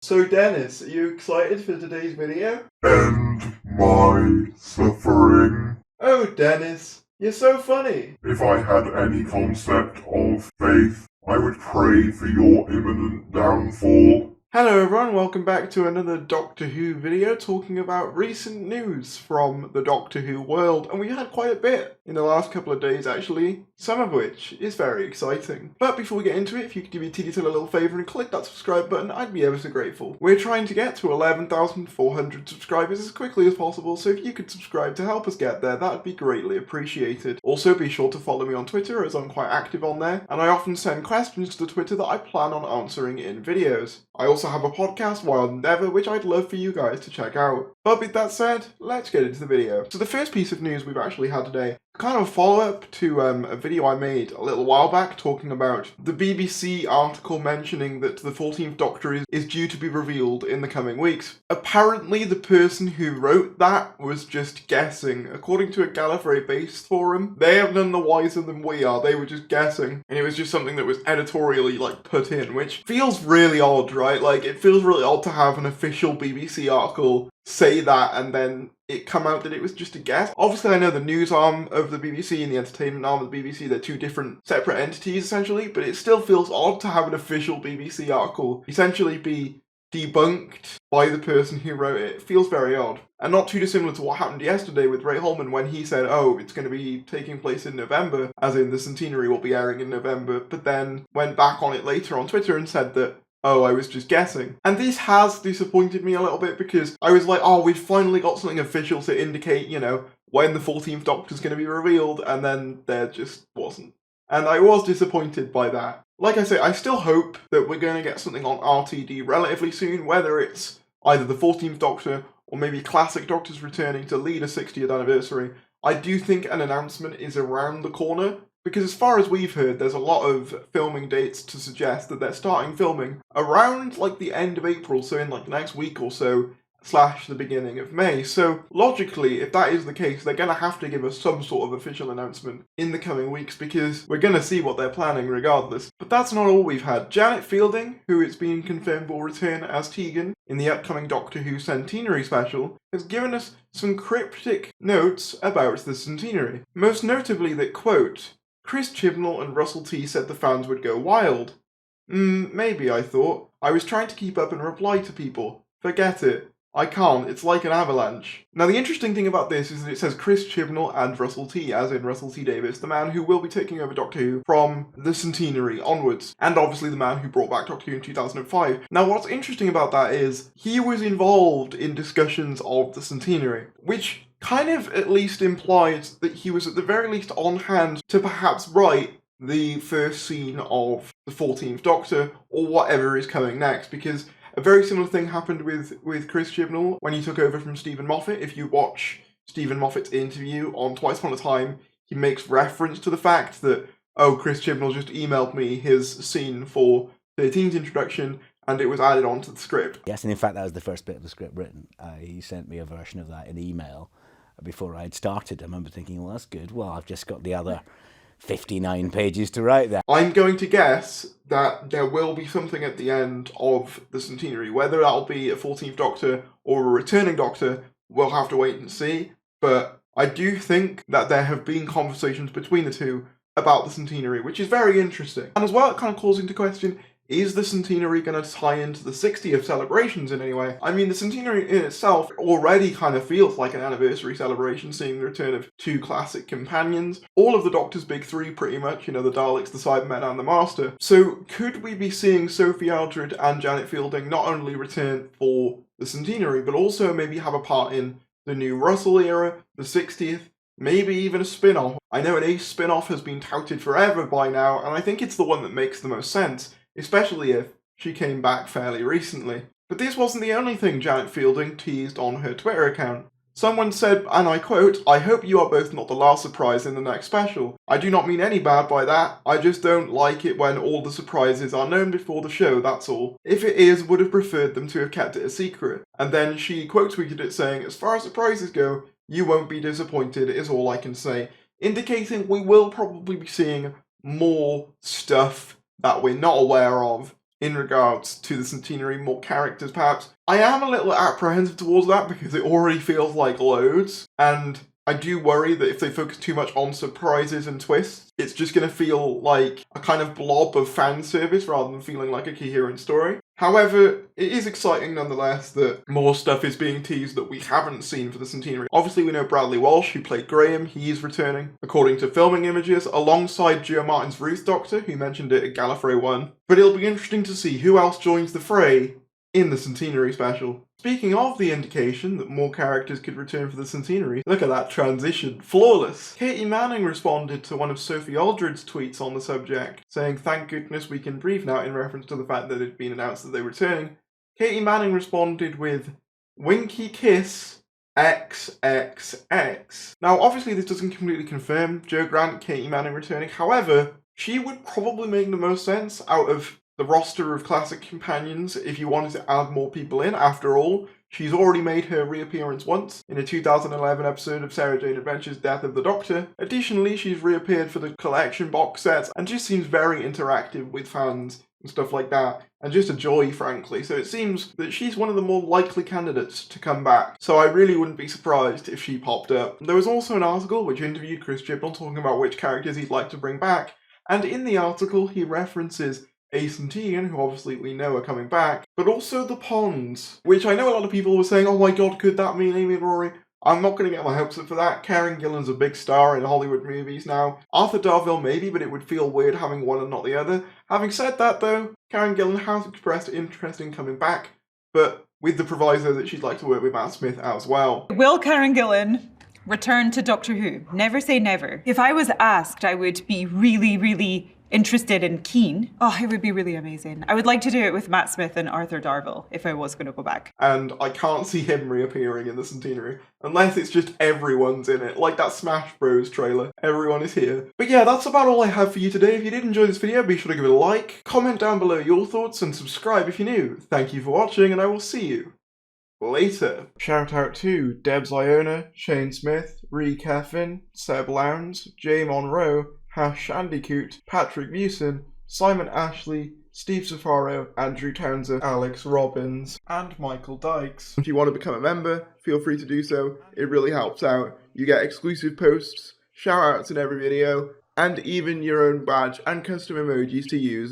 So Dennis, are you excited for today's video? End my suffering. Oh Dennis, you're so funny. If I had any concept of faith, I would pray for your imminent downfall. Hello everyone, welcome back to another Doctor Who video talking about recent news from the Doctor Who world, and we had quite a bit in the last couple of days actually, some of which is very exciting. But before we get into it, if you could do me a teeny little favour and click that subscribe button, I'd be ever so grateful. We're trying to get to 11,400 subscribers as quickly as possible, so if you could subscribe to help us get there, that would be greatly appreciated. Also be sure to follow me on Twitter as I'm quite active on there, and I often send questions to the Twitter that I plan on answering in videos. I also have a podcast, Wild Endeavour, which I'd love for you guys to check out. But with that said, let's get into the video. So the first piece of news we've actually had today, kind of a follow-up to a video I made a little while back talking about the BBC article mentioning that the 14th Doctor is due to be revealed in the coming weeks. Apparently the person who wrote that was just guessing. According to a Gallifrey-based forum, they have none the wiser than we are, they were just guessing. And it was just something that was editorially put in, which feels really odd, right? It feels really odd to have an official BBC article say that and then it come out that it was just a guess. Obviously, I know the news arm of the BBC and the entertainment arm of the BBC, they're two different separate entities essentially, but it still feels odd to have an official BBC article essentially be debunked by the person who wrote it. It feels very odd. And not too dissimilar to what happened yesterday with Ray Holman when he said, oh, it's going to be taking place in November, as in the Centenary will be airing in November, but then went back on it later on Twitter and said that, oh, I was just guessing. And this has disappointed me a little bit because I was like, oh, we've finally got something official to indicate, when the 14th Doctor's going to be revealed, and then there just wasn't. And I was disappointed by that. Like I say, I still hope that we're going to get something on RTD relatively soon, whether it's either the 14th Doctor or maybe classic Doctors returning to lead a 60th anniversary. I do think an announcement is around the corner, because as far as we've heard, there's a lot of filming dates to suggest that they're starting filming around the end of April, so in the next week or so, / the beginning of May. So logically, if that is the case, they're going to have to give us some sort of official announcement in the coming weeks because we're going to see what they're planning regardless. But that's not all we've had. Janet Fielding, who it's been confirmed will return as Tegan in the upcoming Doctor Who Centenary special, has given us some cryptic notes about the Centenary. Most notably that, quote, Chris Chibnall and Russell T said the fans would go wild. Maybe, I thought. I was trying to keep up and reply to people. Forget it. I can't, it's like an avalanche. Now the interesting thing about this is that it says Chris Chibnall and Russell T, as in Russell T Davies, the man who will be taking over Doctor Who from the Centenary onwards, and obviously the man who brought back Doctor Who in 2005. Now what's interesting about that is, he was involved in discussions of the Centenary, which kind of at least implies that he was at the very least on hand to perhaps write the first scene of the 14th Doctor, or whatever is coming next, because a very similar thing happened with Chris Chibnall when he took over from Stephen Moffat. If you watch Stephen Moffat's interview on Twice Upon a Time, he makes reference to the fact that, oh, Chris Chibnall just emailed me his scene for 13's introduction, and it was added onto the script. Yes, and in fact that was the first bit of the script written. He sent me a version of that in email before I'd started. I remember thinking, well, that's good. Well, I've just got the other 59 pages to write there. I'm going to guess that there will be something at the end of the Centenary. Whether that'll be a 14th Doctor or a returning Doctor, we'll have to wait and see. But I do think that there have been conversations between the two about the Centenary, which is very interesting. And as well, it kind of calls into question, is the Centenary going to tie into the 60th celebrations in any way? I mean, the Centenary in itself already kind of feels like an anniversary celebration, seeing the return of two classic companions. All of the Doctor's big three, pretty much, the Daleks, the Cybermen, and the Master. So, could we be seeing Sophie Aldred and Janet Fielding not only return for the Centenary, but also maybe have a part in the new Russell era, the 60th, maybe even a spin-off? I know an Ace spin-off has been touted forever by now, and I think it's the one that makes the most sense, especially if she came back fairly recently. But this wasn't the only thing Janet Fielding teased on her Twitter account. Someone said, and I quote, I hope you are both not the last surprise in the next special. I do not mean any bad by that, I just don't like it when all the surprises are known before the show, that's all. If it is, would have preferred them to have kept it a secret. And then she quote tweeted it saying, as far as surprises go, you won't be disappointed is all I can say. Indicating we will probably be seeing more stuff that we're not aware of in regards to the Centenary, more characters perhaps. I am a little apprehensive towards that because it already feels like loads, and I do worry that if they focus too much on surprises and twists, it's just going to feel like a kind of blob of fan service rather than feeling like a coherent story. However, it is exciting nonetheless that more stuff is being teased that we haven't seen for the Centenary. Obviously we know Bradley Walsh, who played Graham, he is returning, according to filming images, alongside Gio Martin's Ruth Doctor, who mentioned it at Gallifrey 1. But it'll be interesting to see who else joins the fray in the Centenary special. Speaking of the indication that more characters could return for the Centenary, look at that transition, flawless. Katie Manning responded to one of Sophie Aldred's tweets on the subject, saying thank goodness we can breathe now in reference to the fact that it had been announced that they were returning. Katie Manning responded with winky kiss XXX. Now obviously this doesn't completely confirm Jo Grant, Katie Manning returning, however, she would probably make the most sense out of the roster of classic companions if you wanted to add more people in. After all, she's already made her reappearance once in a 2011 episode of Sarah Jane Adventures Death of the Doctor. Additionally, she's reappeared for the collection box sets and just seems very interactive with fans and stuff like that, and just a joy, frankly. So it seems that she's one of the more likely candidates to come back, so I really wouldn't be surprised if she popped up. There was also an article which interviewed Chris Chibnall talking about which characters he'd like to bring back, and in the article he references Ace and Tegan, who obviously we know are coming back, but also the Ponds, which I know a lot of people were saying, oh my god, could that mean Amy and Rory? I'm not going to get my hopes up for that. Karen Gillan's a big star in Hollywood movies now. Arthur Darvill maybe, but it would feel weird having one and not the other. Having said that though, Karen Gillan has expressed interest in coming back, but with the proviso that she'd like to work with Matt Smith as well. Will Karen Gillan return to Doctor Who? Never say never. If I was asked, I would be really interested and keen. Oh, it would be really amazing. I would like to do it with Matt Smith and Arthur Darvill if I was going to go back. And I can't see him reappearing in the Centenary, unless it's just everyone's in it, like that Smash Bros trailer. Everyone is here. But yeah, that's about all I have for you today. If you did enjoy this video, be sure to give it a like, comment down below your thoughts, and subscribe if you're new. Thank you for watching, and I will see you later. Shout out to Debs Iona, Shane Smith, Ree Keffin, Seb Lowndes, Jay Monroe, Hash Shandycoot, Patrick Mewson, Simon Ashley, Steve Safaro, Andrew Townsend, Alex Robbins, and Michael Dykes. If you want to become a member, feel free to do so. It really helps out. You get exclusive posts, shout outs in every video, and even your own badge and custom emojis to use.